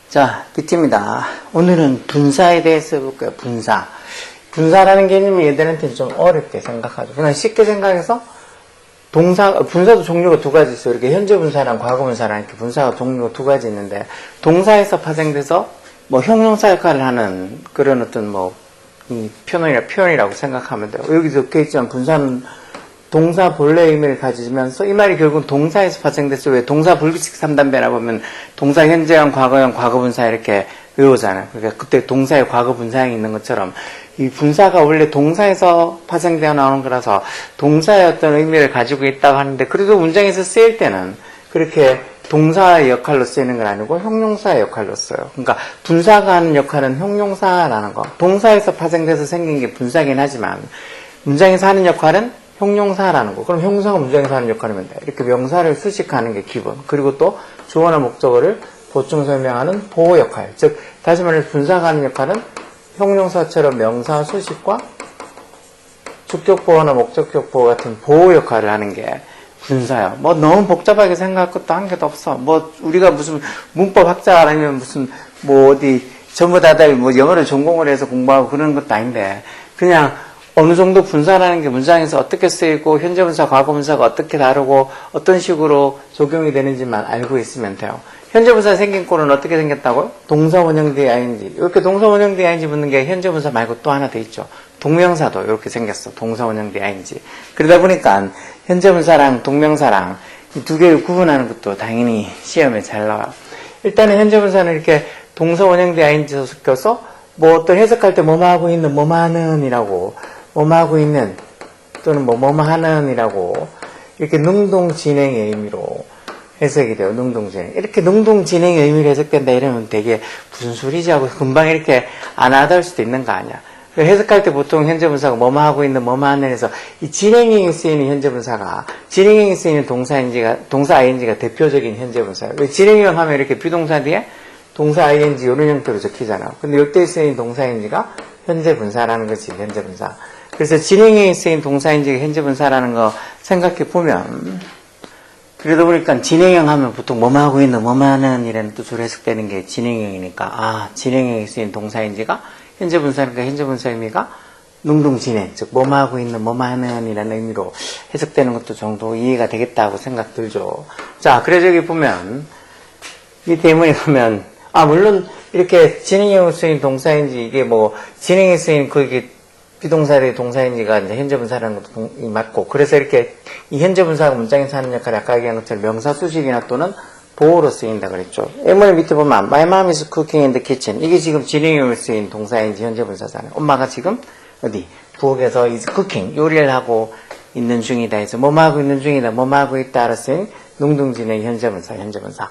자, 비트입니다. 오늘은 분사에 대해서 해볼까요? 분사. 분사라는 개념이 얘들한테는 좀 어렵게 생각하죠. 그냥 쉽게 생각해서 분사도 종류가 두 가지 있어요. 이렇게 현재 분사랑 과거 분사랑 이렇게 분사가 종류가 두 가지 있는데, 동사에서 파생돼서 뭐 형용사 역할을 하는 그런 어떤 표현이라고 생각하면 돼요. 여기 적혀 있지만 분사는 동사 본래의 의미를 가지면서, 이 말이 결국은 동사에서 파생돼서, 왜 동사 불규칙 3단배나 보면 동사 현재형, 과거형, 과거분사 이렇게 외우잖아요. 그러니까 그때 동사의 과거 분사형이 있는 것처럼 이 분사가 원래 동사에서 파생되어 나오는 거라서 동사의 어떤 의미를 가지고 있다고 하는데, 그래도 문장에서 쓰일 때는 그렇게 동사의 역할로 쓰이는 건 아니고 형용사의 역할로 써요. 그러니까 분사가 하는 역할은 형용사라는 거. 동사에서 파생돼서 생긴 게 분사긴 하지만 문장에서 하는 역할은 형용사라는 거. 그럼 형용사가 문장에서 하는 역할이면 돼. 이렇게 명사를 수식하는 게 기본. 그리고 또 주어나 목적어를 보충 설명하는 보호 역할. 즉 다시 말해서 분사가 하는 역할은 형용사처럼 명사 수식과 주격 보호나 목적격 보호 같은 보호 역할을 하는 게 분사예요. 뭐 너무 복잡하게 생각할 것도 한 개도 없어. 뭐 우리가 무슨 문법 학자 아니면 무슨 어디 전부 다들 영어를 전공을 해서 공부하고 그런 것도 아닌데, 그냥 어느 정도 분사라는 게 문장에서 어떻게 쓰이고 현재 분사, 과거 분사가 어떻게 다르고 어떤 식으로 적용이 되는지만 알고 있으면 돼요. 현재 분사 생긴 꼴은 어떻게 생겼다고요? 동사 원형 뒤에 ing. 이렇게 동사 원형 뒤에 ing 붙는 게 현재 분사 말고 또 하나 더 있죠. 동명사도 이렇게 생겼어. 동사 원형 뒤에 ing. 그러다 보니까 현재 분사랑 동명사랑 이 두 개를 구분하는 것도 당연히 시험에 잘 나와요. 일단은 현재 분사는 이렇게 동사 원형 뒤에 ing에서 섞여서 어떤 해석할 때 뭐하고 있는, 뭐하는이라고, 뭐하고 있는 또는 뭐하는이라고 이렇게 능동 진행의 의미로 해석이 돼요. 능동 진행. 이렇게 능동 진행의 의미로 해석된다 이러면 되게 무슨 소리지 하고 금방 이렇게 안 와닿을 수도 있는 거 아니야. 해석할 때 보통 현재 분사가 뭐하고 있는, 뭐하는 해서 이 진행형에 쓰이는 현재 분사가, 진행형에 쓰이는 동사 ing가 대표적인 현재 분사예요. 왜 진행형 하면 이렇게 비동사 뒤에 동사 ing 이런 형태로 적히잖아요. 근데 이때 쓰인 동사 ing가 현재 분사라는 거지, 현재 분사. 그래서 진행형에 쓰인 동사 ing가 현재 분사라는 거 생각해 보면, 그러다 보니까 진행형 하면 보통 뭐하고 있는, 뭐하는 이라는 뜻으로 해석되는 게 진행형이니까, 진행형에 쓰인 동사 ing가 현재 분사니까 현재 분사 의미가 능동 진행, 즉 뭐하고 있는, 뭐하는 이라는 의미로 해석되는 것도 정도 이해가 되겠다고 생각 들죠. 자, 그래서 여기 보면 이 대문에 보면 물론 이렇게 진행형으로 쓰인 동사인지, 이게 진행에 쓰인 그게 비동사의 동사인지가 이제 현재 분사라는 것도 맞고, 그래서 이렇게 이 현재 분사가 문장에서 하는 역할을 아까 얘기한 것처럼 명사 수식이나 또는 보호로 쓰인다 그랬죠. M을 밑에 보면 My mom is cooking in the kitchen. 이게 지금 진행형으로 쓰인 동사인지 현재 분사잖아요. 엄마가 지금 부엌에서 is cooking, 요리를 하고 있는 중이다 해서 뭐하고 있는 중이다, 뭐하고 있다로 쓰인 능동진행 현재 분사.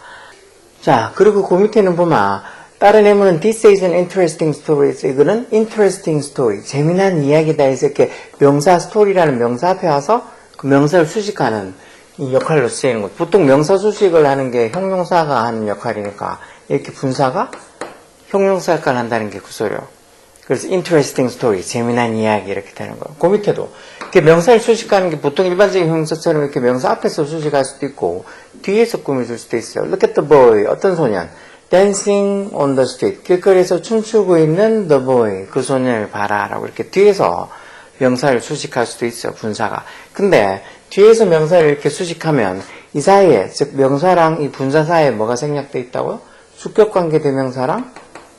자, 그리고 그 밑에는 보면 다른 예문은 This is an interesting story. 이거는 interesting story, 재미난 이야기다 해서 이렇게 명사 스토리라는 명사 앞에 와서 그 명사를 수식하는 이 역할로 쓰이는 것. 보통 명사 수식을 하는 게 형용사가 하는 역할이니까 이렇게 분사가 형용사 역할을 한다는 게 그 소리예요. 그래서 interesting story, 재미난 이야기 이렇게 되는 거예요. 그 밑에도 이렇게 명사를 수식하는 게 보통 일반적인 형용사처럼 이렇게 명사 앞에서 수식할 수도 있고 뒤에서 꾸며줄 수도 있어요. Look at the boy, 어떤 소년, dancing on the street, 길거리에서 춤추고 있는 the boy, 그 소년을 봐라 라고 이렇게 뒤에서 명사를 수식할 수도 있어요, 분사가. 근데 뒤에서 명사를 이렇게 수식하면 이 사이에, 즉 명사랑 이 분사 사이에 뭐가 생략되어 있다고요? 주격관계 대명사랑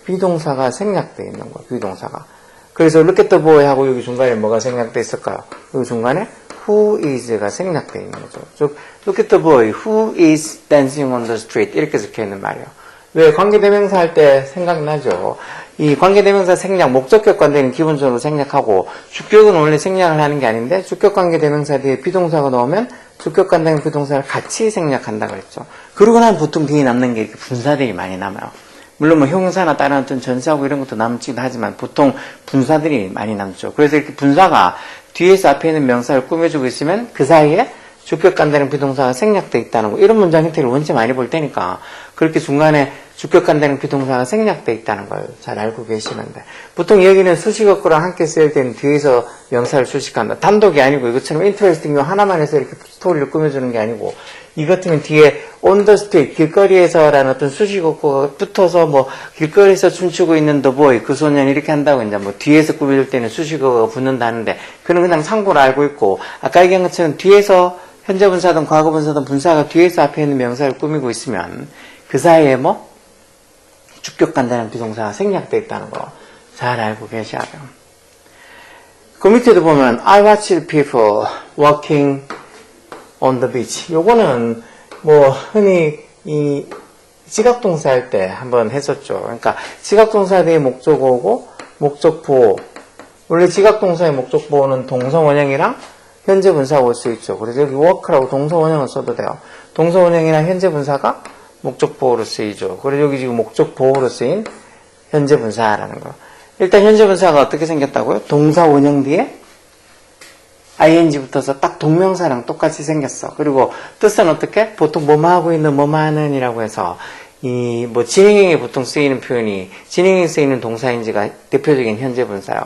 비동사가 생략되어 있는 거예요, 비동사가. 그래서 look at the boy 하고 여기 중간에 뭐가 생략되어 있을까요? 여기 중간에 who is가 생략되어 있는 거죠. 즉 look at the boy who is dancing on the street 이렇게 적혀 있는 말이에요. 왜? 관계대명사 할 때 생각나죠? 이 관계대명사 생략, 목적격 관계는 기본적으로 생략하고, 주격은 원래 생략을 하는 게 아닌데, 주격 관계대명사 뒤에 비동사가 나오면 주격 관계랑 비동사를 같이 생략한다 그랬죠. 그러고 나면 보통 뒤에 남는 게 이렇게 분사들이 많이 남아요. 물론 형용사나 다른 어떤 전사하고 이런 것도 남기도 하지만 보통 분사들이 많이 남죠. 그래서 이렇게 분사가 뒤에서 앞에 있는 명사를 꾸며주고 있으면 그 사이에 주격 관계랑 비동사가 생략되어 있다는 거, 이런 문장 형태를 원체 많이 볼 테니까 그렇게 중간에 주격관대능 비동사가 생략되어 있다는 걸 잘 알고 계시면 돼. 보통 여기는 수식어구랑 함께 쓰일 때는 뒤에서 명사를 수식한다. 단독이 아니고 이것처럼 interesting 요 하나만 해서 이렇게 스토리를 꾸며주는 게 아니고 이 같으면 뒤에 on the street 길거리에서라는 어떤 수식어구가 붙어서 뭐 길거리에서 춤추고 있는 the boy 그 소년 이렇게 한다고 이제 뭐 뒤에서 꾸며줄 때는 수식어가 붙는다는데 그는 그냥 참고로 알고 있고 아까 얘기한 것처럼 뒤에서 현재 분사든 과거 분사든 분사가 뒤에서 앞에 있는 명사를 꾸미고 있으면 그 사이에 뭐 주격관대능 비동사가 생략되어 있다는 거 잘 알고 계셔야 돼요. 그 밑에도 보면 I watch people walking on the beach. 요거는 뭐 흔히 이 지각동사 할 때 한번 했었죠. 그러니까 지각동사 뒤에 목적어고 목적보호. 원래 지각동사의 목적보호는 동사원형이랑 현재 분사가 올 수 있죠. 그래서 여기 work라고 동사원형을 써도 돼요. 동사원형이랑 현재 분사가 목적보호로 쓰이죠. 그래서 여기 지금 목적보호로 쓰인 현재 분사라는 거. 일단 현재 분사가 어떻게 생겼다고요? 동사원형 뒤에 ing 붙어서 딱 동명사랑 똑같이 생겼어. 그리고 뜻은 어떻게? 보통 뭐뭐 하고 있는 뭐뭐 하는이라고 해서 이 뭐 진행형에 보통 쓰이는 표현이 진행형에 쓰이는 동사인지가 대표적인 현재 분사요.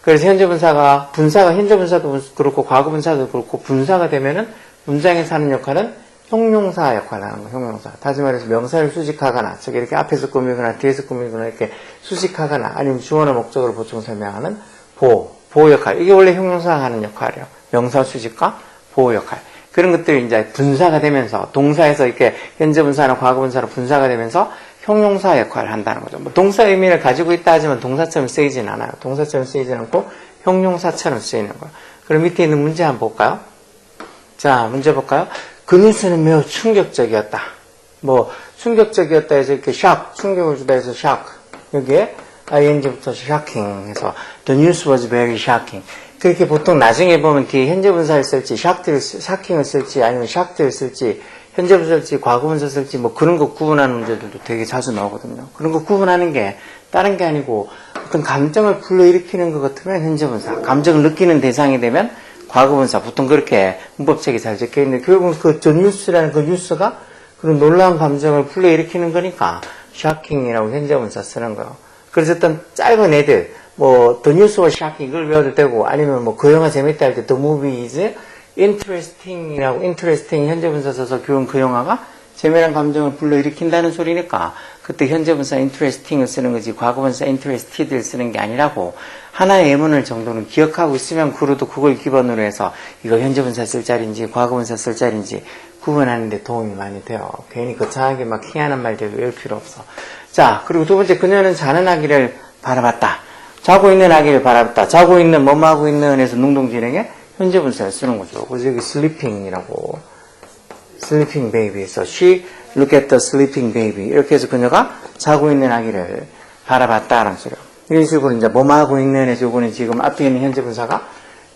그래서 현재 분사가 현재 분사도 그렇고 과거 분사도 그렇고 분사가 되면은 문장에서 하는 역할은 형용사 역할을 하는 거예요. 형용사. 다시 말해서 명사를 수식하거나 저기 이렇게 앞에서 꾸미거나 뒤에서 꾸미거나 이렇게 수식하거나 아니면 주어나 목적으로 보충 설명하는 보호 역할. 이게 원래 형용사가 하는 역할이에요. 명사 수식과 보호 역할. 그런 것들이 이제 분사가 되면서 동사에서 이렇게 현재 분사나 과거 분사로 분사가 되면서 형용사 역할을 한다는 거죠. 뭐 동사 의미를 가지고 있다 하지만 동사처럼 쓰이진 않아요. 동사처럼 쓰이진 않고 형용사처럼 쓰이는 거예요. 그럼 밑에 있는 문제 한번 볼까요? 자, 문제 볼까요? 그 뉴스는 매우 충격적이었다. 뭐 충격적이었다 해서 이렇게 충격을 주다 해서 여기에 ing부터 shocking 해서 the news was very shocking. 그렇게 보통 나중에 보면 뒤에 현재 분사를 쓸지 shocking을 쓸지 아니면 shocked를 쓸지 현재 분사 쓸지 과거 분사 쓸지 뭐 그런 거 구분하는 문제들도 되게 자주 나오거든요. 그런 거 구분하는 게 다른 게 아니고 어떤 감정을 불러일으키는 것 같으면 현재 분사, 감정을 느끼는 대상이 되면 과거 분사. 보통 그렇게 문법책이 잘 적혀 있는데 결국은 그 the news라는 그 뉴스가 그런 놀라운 감정을 불러일으키는 거니까 shocking이라고 현재 분사 쓰는 거예요. 그래서 어떤 짧은 애들 뭐 the news was shocking 이걸 외워도 되고 아니면 뭐 그 영화 재밌다 할 때 the movie is interesting이라고 interesting 현재 분사 써서 그 영화가 재미난 감정을 불러일으킨다는 소리니까 그때 현재 분사 interesting을 쓰는 거지 과거 분사 interested를 쓰는 게 아니라고 하나의 예문을 정도는 기억하고 있으면 그래도 그걸 기반으로 해서 이거 현재 분사 쓸 자리인지 과거 분사 쓸 자리인지 구분하는 데 도움이 많이 돼요. 괜히 거창하게 막 희한한 말들 외울 필요 없어. 자, 그리고 두 번째 그녀는 자는 아기를 바라봤다. 자고 있는 아기를 바라봤다. 자고 있는 뭐뭐 하고 있는 에서 능동진행에 현재 분사를 쓰는 거죠. 그래서 여기 sleeping이라고 sleeping baby에서 she looked at the sleeping baby 이렇게 해서 그녀가 자고 있는 아기를 바라봤다라는 소리예요. 이런 식으로 이제 뭐뭐 하고 있는 에서 요거는 지금 앞에 있는 현재 분사가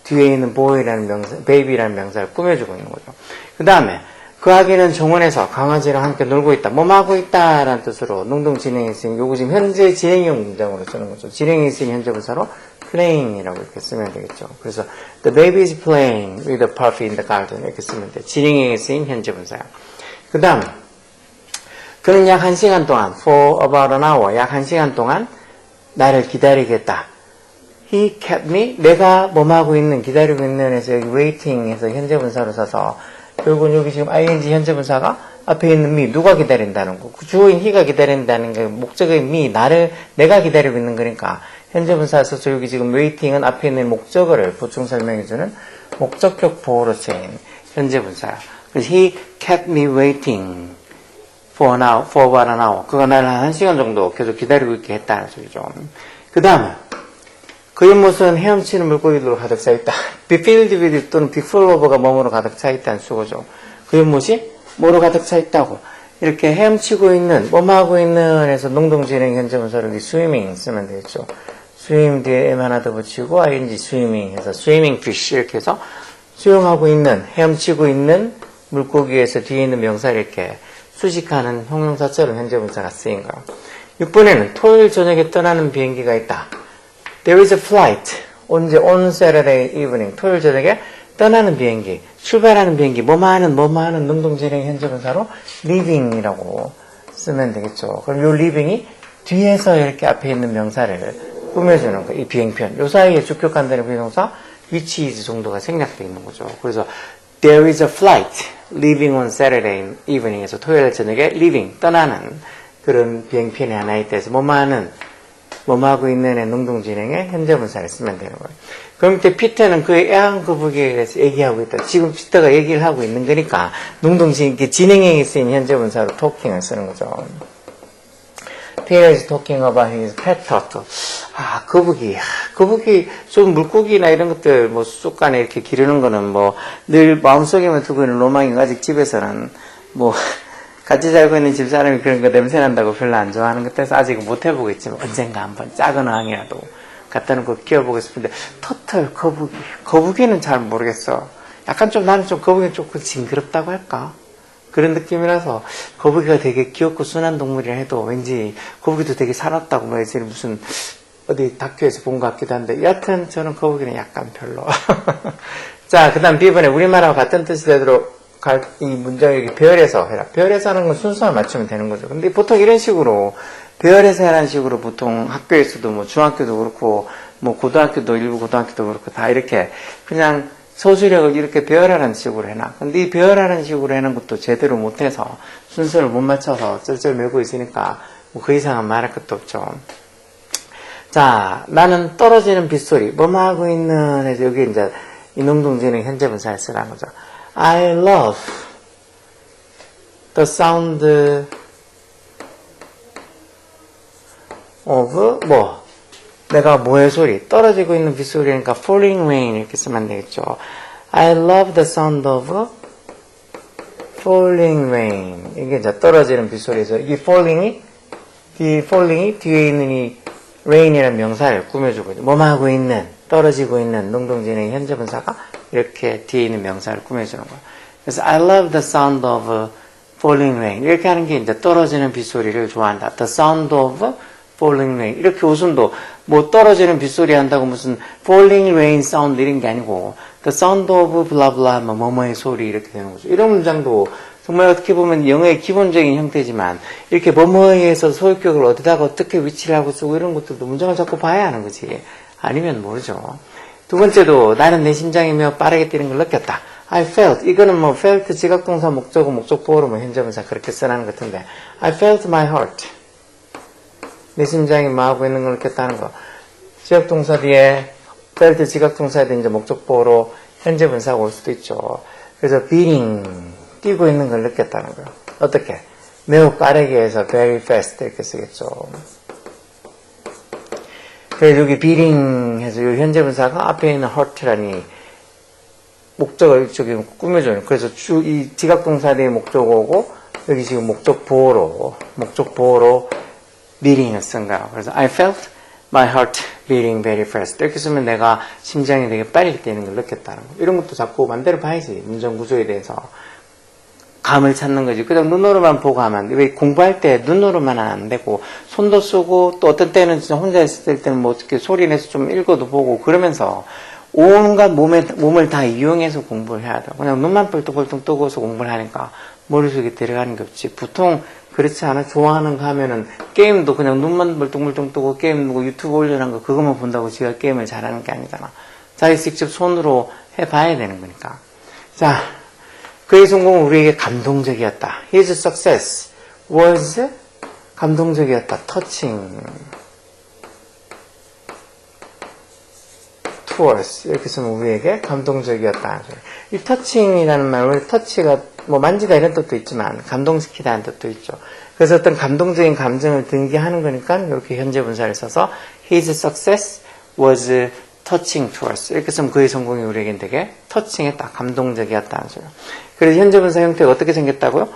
뒤에 있는 boy라는 명사, baby라는 명사를 꾸며주고 있는 거죠. 그 다음에 그 아기는 정원에서 강아지랑 함께 놀고 있다. 뭐뭐 하고 있다라는 뜻으로 능동진행에 쓰인 요거 지금 현재 진행형 문장으로 쓰는 거죠. 진행에 쓰인 현재 분사로 playing이라고 이렇게 쓰면 되겠죠. 그래서 the baby is playing with a puppy in the garden 이렇게 쓰면 돼. 진행에 쓰인 현재 분사야. 그 다음 그는 약 1시간 동안 for about an hour 약 1시간 동안 나를 기다리겠다. He kept me 내가 뭐뭐 하고 있는 기다리고 있는 에서 여기 waiting에서 현재 분사로 써서 결국은 여기 지금 ing 현재 분사가 앞에 있는 me 누가 기다린다는 거. 주어인 he가 기다린다는 게 목적의 me 내가 기다리고 있는 거니까 현재 분사에 써서 여기 지금 waiting은 앞에 있는 목적어를 보충 설명해주는 목적격 보호로 쓰인 현재 분사야. 그래서 he kept me waiting for about an hour. 그가 나를 한 1시간 정도 계속 기다리고 있게 했다는 소리죠. 그 다음에 그 연못은 헤엄치는 물고기들로 가득 차있다. be filled with 또는 be full of가 뭐뭐로 가득 차있다는 수고죠. 그 연못이 뭐로 가득 차있다고. 이렇게 헤엄치고 있는, 뭐뭐 하고 있는 해서 능동진행 현재 분사를 여기 swimming 쓰면 되겠죠. swim 뒤에 m 하나 더 붙이고 ing swimming 해서 swimming fish 이렇게 해서 수영하고 있는, 헤엄치고 있는 물고기에서 뒤에 있는 명사를 이렇게 수식하는 형용사처럼 현재 분사가 쓰인 거예요. 6번에는 토요일 저녁에 떠나는 비행기가 있다. There is a flight. 언제? On Saturday evening. 토요일 저녁에 떠나는 비행기. 출발하는 비행기. 뭐뭐 하는 능동진행 현재 분사로 leaving이라고 쓰면 되겠죠. 그럼 요 living이 뒤에서 이렇게 앞에 있는 명사를 꾸며주는 거예요. 이 비행편. 요 사이에 주격한다는 비동사 which is 정도가 생략되어 있는 거죠. 그래서 there is a flight leaving on Saturday evening에서 토요일 저녁에 leaving 떠나는 그런 비행편이 하나 있다 해서 뭐하고 있는의 능동진행에 현재분사를 쓰면 되는 거예요. 그럼 밑에 피터는 그의 애완거북이에 대해서 얘기하고 있다. 지금 피터가 얘기를 하고 있는 거니까 진행형이 쓰인 현재분사로 talking을 쓰는 거죠. Peter is talking about his pet turtle. 거북이, 좀 물고기나 이런 것들, 쑥간에 이렇게 기르는 거는 늘 마음속에만 두고 있는 로망이고, 아직 집에서는 같이 살고 있는 집사람이 그런 거 냄새 난다고 별로 안 좋아하는 것 같아서 아직 못 해보겠지만, 언젠가 한번 작은 어항이라도 갖다 놓고 키워보고 싶은데, 터틀, 거북이는 잘 모르겠어. 약간 나는 거북이는 조금 징그럽다고 할까? 그런 느낌이라서 거북이가 되게 귀엽고 순한 동물이라 해도 왠지 거북이도 되게 살았다고 예전에 무슨 어디 다큐에서 본 것 같기도 한데 여하튼 저는 거북이는 약간 별로. 자, 그 다음 B번에 우리말하고 같은 뜻이 되도록 이 문장을 이렇게 배열해서 해라. 배열해서 하는 건 순서를 맞추면 되는 거죠. 근데 보통 이런 식으로 배열해서 하라는 식으로 보통 학교에서도 중학교도 그렇고 고등학교도 일부 고등학교도 그렇고 다 이렇게 그냥 소수력을 이렇게 배열하는 식으로 해놔. 근데 이 배열하는 식으로 하는 것도 제대로 못해서 순서를 못 맞춰서 쩔쩔 매고 있으니까 그 이상은 말할 것도 없죠. 자, 나는 떨어지는 빗소리. 하고 있는 해서 여기 이제 이능동진행 현재분사를 쓰라는 거죠. I love the sound of 내가 뭐의 소리? 떨어지고 있는 빗소리니까 falling rain 이렇게 쓰면 되겠죠. I love the sound of falling rain. 이게 이제 떨어지는 빗소리에서 이 falling이 뒤에 있는 이 rain이라는 명사를 꾸며주고 있죠. 하고 있는, 떨어지고 있는 능동진행 현재분사가 이렇게 뒤에 있는 명사를 꾸며주는 거예요. 그래서 I love the sound of falling rain. 이렇게 하는 게 이제 떨어지는 빗소리를 좋아한다. The sound of falling rain. 이렇게 웃음도 떨어지는 빗소리 한다고 무슨 falling rain sound 이런 게 아니고 the sound of blah blah 뭐뭐의 소리 이렇게 되는 거죠. 이런 문장도 정말 어떻게 보면 영어의 기본적인 형태지만 이렇게 뭐뭐에 의해서 소유격을 어디다가 어떻게 위치를 하고 쓰고 이런 것들도 문장을 자꾸 봐야 하는 거지. 아니면 모르죠. 두 번째도 나는 내 심장이 매우 빠르게 뛰는 걸 느꼈다. I felt. 이거는 felt 지각동사 목적어 목적보어로 현재분사 그렇게 쓰라는 것 같은데 I felt my heart. 내 심장이 하고 있는 걸 느꼈다는 거. 지각동사 뒤에 felt 지각동사에 대한 이제 목적보어로 현재분사가 올 수도 있죠. 그래서 beating 뛰고 있는 걸 느꼈다는 거예요. 어떻게? 매우 빠르게 해서 very fast 이렇게 쓰겠죠. 그래서 여기 beating 해서 이 현재분사가 앞에 있는 hurt라니 목적을 이쪽에 꾸며줘요. 그래서 이 지각동사의 목적어고 여기 지금 목적보어로 beating을 쓴 거예요. 그래서 I felt my heart beating very fast. 이렇게 쓰면 내가 심장이 되게 빨리 뛰는 걸 느꼈다는 거. 이런 것도 자꾸 맘대로 봐야지. 문장 구조에 대해서 감을 찾는 거지. 그냥 눈으로만 보고 하면 안 돼. 왜 공부할 때 눈으로만 안 되고 손도 쓰고 또 어떤 때는 진짜 혼자 있을 때는 어떻게 소리 내서 좀 읽어도 보고 그러면서 온갖 몸을 다 이용해서 공부를 해야 돼. 그냥 눈만 뻘떡뻘떡 뜨고서 공부를 하니까 머릿속에 들어가는 게 없지. 보통 그렇지 않아? 좋아하는 거 하면은 게임도 그냥 눈만 멀뚱멀뚱 뜨고 게임 유튜브 올려놓은 거 그것만 본다고 지가 게임을 잘하는 게 아니잖아. 자기 직접 손으로 해봐야 되는 거니까. 자, 그의 성공은 우리에게 감동적이었다. His success was 감동적이었다. touching to us. 이렇게 쓰면 우리에게 감동적이었다. 이 touching이라는 말, 원래 touch가 만지다 이런 뜻도 있지만 감동시키다는 뜻도 있죠. 그래서 어떤 감동적인 감정을 등기하는 거니까 이렇게 현재 분사를 써서 His success was touching to us. 이렇게 쓰면 그의 성공이 우리에겐 되게 터칭했다. 감동적이었다는 소리예요. 그래서 현재 분사 형태가 어떻게 생겼다고요?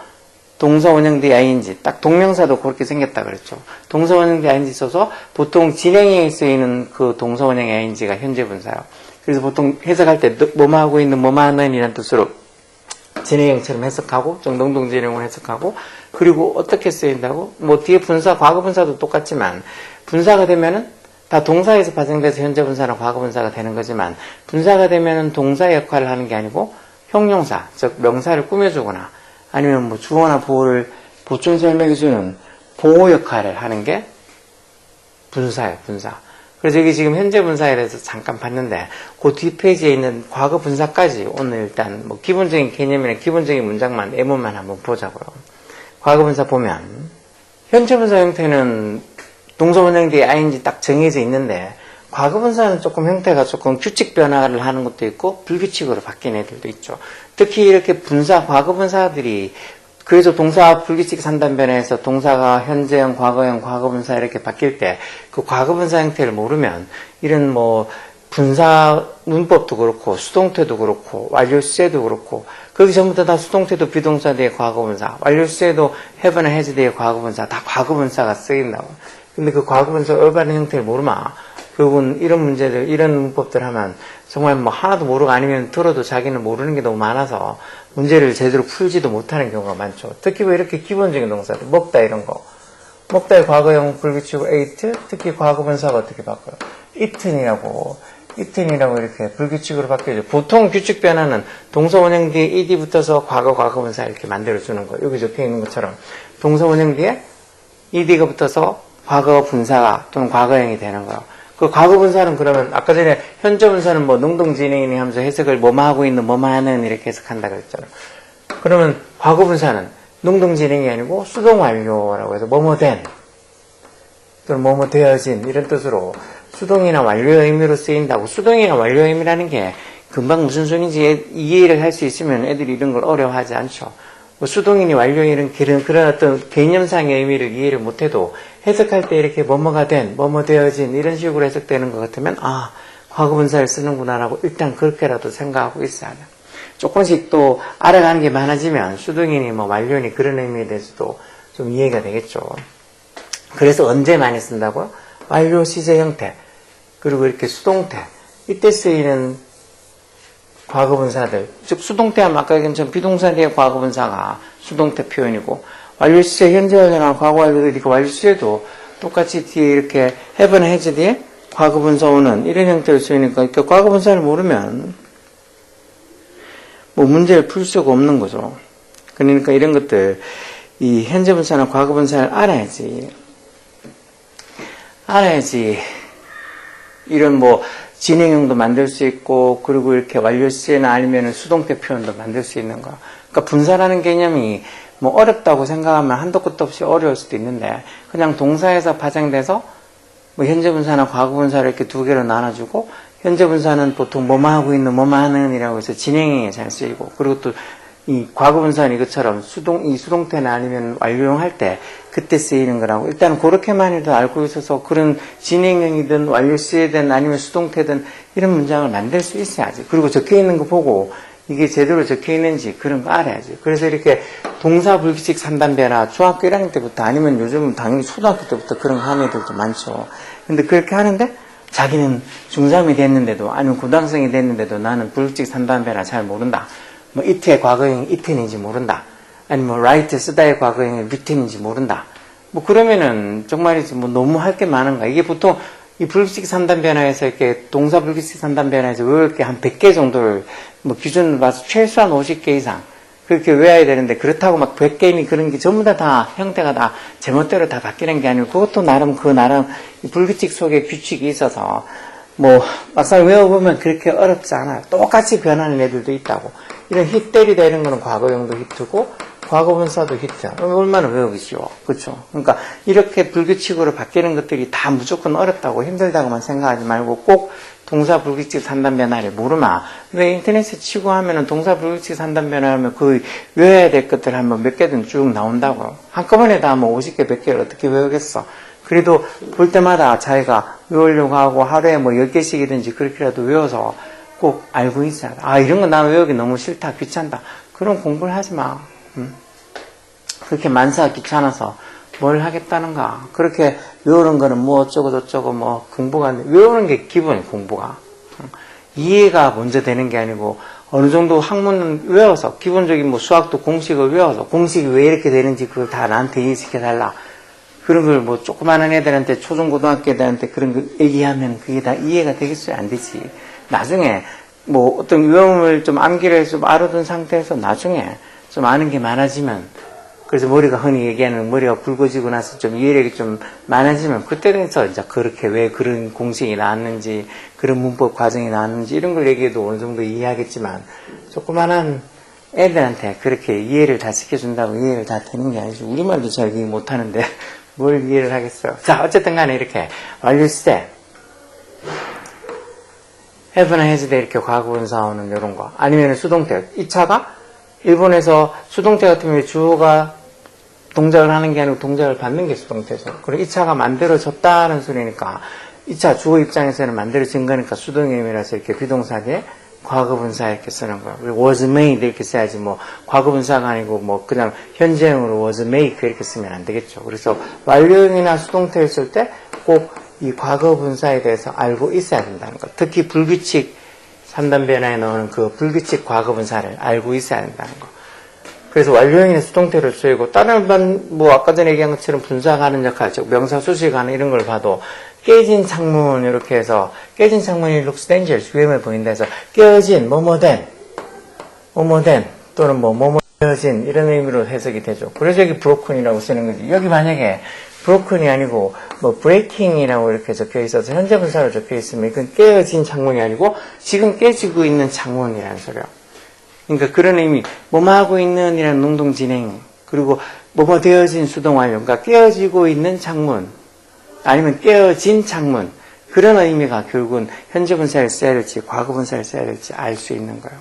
동사 원형 뒤에 ing. 딱 동명사도 그렇게 생겼다 그랬죠. 동사 원형 뒤에 ing 써서 보통 진행에 쓰이는 그 동사 원형 ing가 현재 분사예요. 그래서 보통 해석할 때 뭐하고 있는 뭐하는 이라는 뜻으로 진행형처럼 해석하고 좀 능동진행으로 해석하고 그리고 어떻게 쓰인다고? 뒤에 분사, 과거 분사도 똑같지만 분사가 되면은 다 동사에서 파생돼서 현재 분사나 과거 분사가 되는 거지만 분사가 되면은 동사 역할을 하는 게 아니고 형용사, 즉 명사를 꾸며주거나 아니면 주어나 보어를 보충 설명해주는 보호 역할을 하는 게 분사예요, 분사. 그래서 여기 지금 현재 분사에 대해서 잠깐 봤는데, 그 뒷페이지에 있는 과거 분사까지 오늘 일단 뭐 기본적인 개념이나 기본적인 문장만, 예문만 한번 보자고요. 과거 분사 보면, 현재 분사 형태는 동사 원형 뒤에 ing 딱 정해져 있는데, 과거 분사는 조금 형태가 조금 규칙 변화를 하는 것도 있고, 불규칙으로 바뀐 애들도 있죠. 특히 이렇게 분사, 과거 분사들이 그래서 동사 불규칙 산단변화에서 동사가 현재형, 과거형, 과거분사 이렇게 바뀔 때 그 과거분사 형태를 모르면 이런 뭐 분사 문법도 그렇고 수동태도 그렇고 완료 시제도 그렇고 거기 전부 다 수동태도 비동사 뒤에 과거분사, 완료 시제도 have나 has 뒤에 과거분사 다 과거분사가 쓰인다고. 근데 그 과거분사 올바른 형태를 모르면 결국은 이런 문제들, 이런 문법들 하면 정말 뭐 하나도 모르고 아니면 들어도 자기는 모르는 게 너무 많아서 문제를 제대로 풀지도 못하는 경우가 많죠. 특히 왜 이렇게 기본적인 동사들, 먹다 이런 거. 먹다의 과거형 불규칙으로 ate, 특히 과거분사가 어떻게 바꿔요? eaten이라고 이렇게 불규칙으로 바뀌어요. 보통 규칙 변화는 동사 원형 뒤에 ed 붙어서 과거분사 이렇게 만들어주는 거예요. 여기 적혀 있는 것처럼 동사 원형 뒤에 ed가 붙어서 과거분사가 또는 과거형이 되는 거예요. 그 과거분사는 그러면 아까 전에 현재분사는 뭐 능동진행이니 하면서 해석을 뭐뭐 하고 있는 뭐뭐 하는 이렇게 해석한다 그랬잖아요. 그러면 과거분사는 능동진행이 아니고 수동완료라고 해서 뭐뭐 된 또는 뭐뭐 되어진 이런 뜻으로 수동이나 완료의 의미로 쓰인다고. 수동이나 완료의 의미라는 게 금방 무슨 소리인지 이해를 할 수 있으면 애들이 이런 걸 어려워하지 않죠. 뭐 수동이니 완료이니 그런 어떤 개념상의 의미를 이해를 못해도 해석할 때 이렇게 뭐뭐가 된, 뭐뭐 되어진 이런 식으로 해석되는 것 같으면 아, 과거분사를 쓰는구나라고 일단 그렇게라도 생각하고 있어야 돼요. 조금씩 또 알아가는 게 많아지면 수동이니 뭐 완료니 그런 의미에 대해서도 좀 이해가 되겠죠. 그래서 언제 많이 쓴다고요? 완료 시제 형태 그리고 이렇게 수동태 이때 쓰이는 과거분사들, 즉 수동태 하면 아까 얘기한 전 비동사 뒤에 과거분사가 수동태 표현이고 완료 시제 현재 완료나 과거 완료들이 그 완료 시제도 똑같이 뒤에 이렇게 have나 has 뒤에 과거분사 오는 이런 형태로 쓰이니까 그러니까 과거분사를 모르면 뭐 문제를 풀 수가 없는 거죠. 그러니까 이런 것들 이 현재분사나 과거분사를 알아야지 이런 뭐 진행형도 만들 수 있고 그리고 이렇게 완료 시제나 아니면 수동태 표현도 만들 수 있는 거. 그러니까 분사라는 개념이 뭐 어렵다고 생각하면 한도 끝도 없이 어려울 수도 있는데 그냥 동사에서 파생돼서 뭐 현재분사나 과거분사를 이렇게 두 개로 나눠주고 현재분사는 보통 뭐뭐 하고 있는 뭐뭐 하는 이라고 해서 진행형에 잘 쓰이고 그리고 또 이 과거분사는 이것처럼 수동태나 아니면 완료형 할 때 그때 쓰이는 거라고 일단 그렇게만이라도 알고 있어서 그런 진행형이든 완료 시제든 아니면 수동태든 이런 문장을 만들 수 있어야지. 그리고 적혀 있는 거 보고 이게 제대로 적혀 있는지 그런 거 알아야지. 그래서 이렇게 동사 불규칙 산단변화 중학교 1학년 때부터 아니면 요즘은 당연히 초등학교 때부터 그런 거 하는 애들도 많죠. 근데 그렇게 하는데 자기는 중3이 됐는데도 아니면 고등학생이 됐는데도 나는 불규칙 산단변화 잘 모른다. 뭐 이트의 과거형이 이트인지 모른다. 아니면 뭐 write 쓰다의 과거형이 written인지 모른다. 뭐 그러면은 정말이지 뭐 너무 할 게 많은가. 이게 보통 이 불규칙 산단 변화에서 이렇게 동사 불규칙 산단 변화에서 외울 게 한 100개 정도를 뭐 기준으로 봐서 최소한 50개 이상 그렇게 외워야 되는데 그렇다고 막 100개니 그런 게 전부 다 형태가 다 제멋대로 다 바뀌는 게 아니고 그것도 나름 불규칙 속에 규칙이 있어서 뭐 막상 외워보면 그렇게 어렵지 않아요. 똑같이 변하는 애들도 있다고. 이런 히때리다 이런 거는 과거형도 히트고 과거분사도 히트야. 얼마나 외우기 쉬워. 그렇죠? 그러니까 이렇게 불규칙으로 바뀌는 것들이 다 무조건 어렵다고 힘들다고만 생각하지 말고 꼭 동사 불규칙 산단 변화를 모르마. 근데 인터넷에 치고 하면은 동사 불규칙 산단 변화하면 그 외워야 될 것들 한번 몇 개든 쭉 나온다고요. 한꺼번에 다 뭐 50개, 100개를 어떻게 외우겠어. 그래도 볼 때마다 자기가 외우려고 하고 하루에 뭐 10개씩이든지 그렇게라도 외워서 꼭 알고 있어야 돼. 아, 이런 거 나 외우기 너무 싫다, 귀찮다. 그럼 공부를 하지 마. 그렇게 만사가 귀찮아서 뭘 하겠다는가. 그렇게 외우는 거는 뭐 어쩌고 저쩌고 뭐 공부가 안 돼. 외우는 게 기본이 공부가. 이해가 먼저 되는 게 아니고 어느 정도 학문은 외워서 기본적인 뭐 수학도 공식을 외워서 공식이 왜 이렇게 되는지 그걸 다 나한테 이해시켜달라. 그런 걸 뭐 조그마한 애들한테 초중고등학교 애들한테 그런 거 얘기하면 그게 다 이해가 되겠어요? 안 되지. 나중에 뭐 어떤 외움을 좀 암기를 해서 좀 알아둔 상태에서 나중에 좀 아는 게 많아지면 그래서 머리가 흔히 얘기하는 머리가 붉어지고 나서 좀 이해력이 좀 많아지면 그때 돼서 이제 그렇게 왜 그런 공식이 나왔는지 그런 문법 과정이 나왔는지 이런 걸 얘기해도 어느 정도 이해하겠지만 조그만한 애들한테 그렇게 이해를 다 시켜준다고 이해를 다 되는 게 아니지. 우리말도 잘 이해 못하는데 뭘 이해를 하겠어요. 자, 어쨌든 간에 이렇게 완료 시제 have나 has대 이렇게 과거분사 오는 이런 거 아니면 수동태 2차가 일본에서 수동태 같은 경우에 주어가 동작을 하는 게 아니고 동작을 받는 게 수동태죠. 그리고 2차가 만들어졌다는 소리니까 2차 주어 입장에서는 만들어진 거니까 수동의미라서 이렇게 비동사 뒤에 과거분사 이렇게 쓰는 거야. 그리고 was made 이렇게 써야지 뭐 과거분사가 아니고 뭐 그냥 현재형으로 was made 이렇게 쓰면 안 되겠죠. 그래서 완료형이나 수동태를 쓸 때 꼭 이 과거분사에 대해서 알고 있어야 된다는 거. 특히 불규칙 3단 변화에 넣는 그 불규칙 과거분사를 알고 있어야 된다는 거. 그래서 완료형의 수동태를 쓰이고 다른 뭐 아까 전에 얘기한 것처럼 분사가 하는 역할, 즉 명사 수식가 하는 이런 걸 봐도 깨진 창문 이렇게 해서 깨진 창문이 looks dangerous 위험해 보인다 해서 깨어진 뭐뭐된 또는 뭐뭐 깨어진 이런 의미로 해석이 되죠. 그래서 여기 broken이라고 쓰는 거지. 여기 만약에 broken이 아니고 뭐 breaking이라고 이렇게 적혀 있어서 현재 분사로 적혀 있으면 이건 깨어진 창문이 아니고 지금 깨지고 있는 창문이라는 소리야. 그러니까 그런 의미, 뭐뭐 하고 있는 이라는 능동 진행, 그리고 뭐뭐 되어진 수동 완료, 그러니까 깨어지고 있는 창문, 아니면 깨어진 창문, 그런 의미가 결국은 현재 분사를 써야 될지, 과거 분사를 써야 될지 알 수 있는 거예요.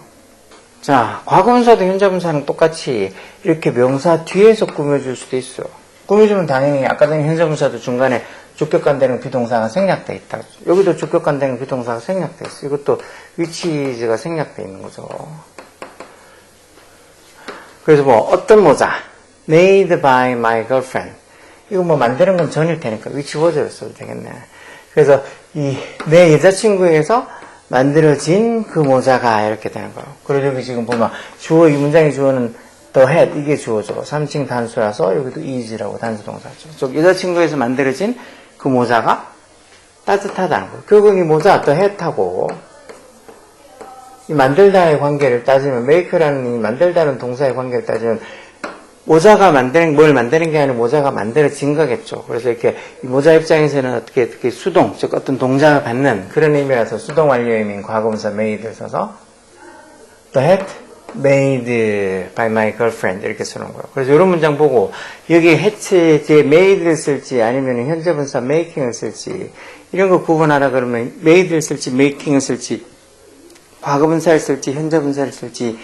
자, 과거 분사도 현재 분사는 똑같이 이렇게 명사 뒤에서 꾸며줄 수도 있어. 꾸며주면 당연히 아까 전에 현재 분사도 중간에 주격관되는 비동사가 생략되어 있다. 여기도 주격관되는 비동사가 생략되어 있어. 이것도 위치가 생략되어 있는 거죠. 그래서 뭐 어떤 모자 made by my girlfriend 이거 뭐 만드는 건 전일 테니까 which was를 써도 되겠네. 그래서 이 내 여자친구에게서 만들어진 그 모자가 이렇게 되는 거예요. 그리고 여기 지금 보면 주어 이 문장의 주어는 the hat 이게 주어죠. 3층 단수라서 여기도 is라고 단수 동사죠. 즉 여자친구에서 만들어진 그 모자가 따뜻하다는 거예요. 결국 이 모자 the hat하고 이 만들다의 관계를 따지면 make라는 이 만들다는 동사의 관계를 따지면 모자가 뭘 만드는 게 아니라 모자가 만들어진 거겠죠. 그래서 이렇게 이 모자 입장에서는 어떻게 수동, 즉 어떤 동작을 받는 그런 의미라서 수동 완료 의미인 과거분사 made를 써서 the hat made by my girlfriend 이렇게 쓰는 거예요. 그래서 이런 문장 보고 여기 hat에 뒤에 made를 쓸지 아니면 현재 분사 making을 쓸지 이런 거 구분하라 그러면 made를 쓸지 making을 쓸지 과거분사를 쓸지 현재분사를 쓸지